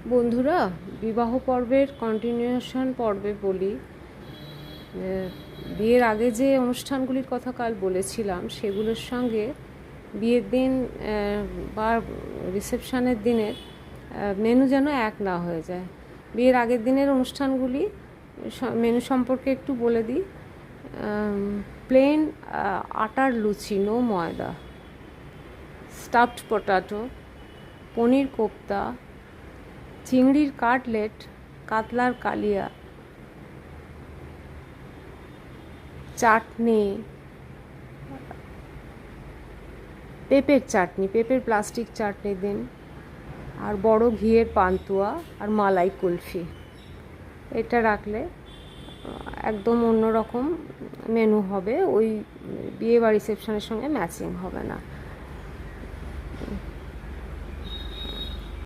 বন্ধুরা, বিবাহ পর্বের কন্টিনিউশন পর্বে বলি, বিয়ের আগে যে অনুষ্ঠানগুলির কথা কাল বলেছিলাম সেগুলোর সঙ্গে বিয়ের দিন বা রিসেপশনের দিনের মেনু যেন এক না হয়ে যায়। বিয়ের আগের দিনের অনুষ্ঠানগুলি মেনু সম্পর্কে একটু বলে দিই। প্লেন আটার লুচি, নো ময়দা, স্টাফড পটাটো, পনির কোপ্তা, চিংড়ির কাটলেট, কাতলার কালিয়া, চাটনি, পেঁপের চাটনি, পেঁপের প্লাস্টিক চাটনি দিন, আর বড় ঘিয়ের পান্তুয়া আর মালাই কুলফি। এটা রাখলে একদম অন্যরকম মেনু হবে, ওই বিয়ে বা রিসেপশনের সঙ্গে ম্যাচিং হবে না।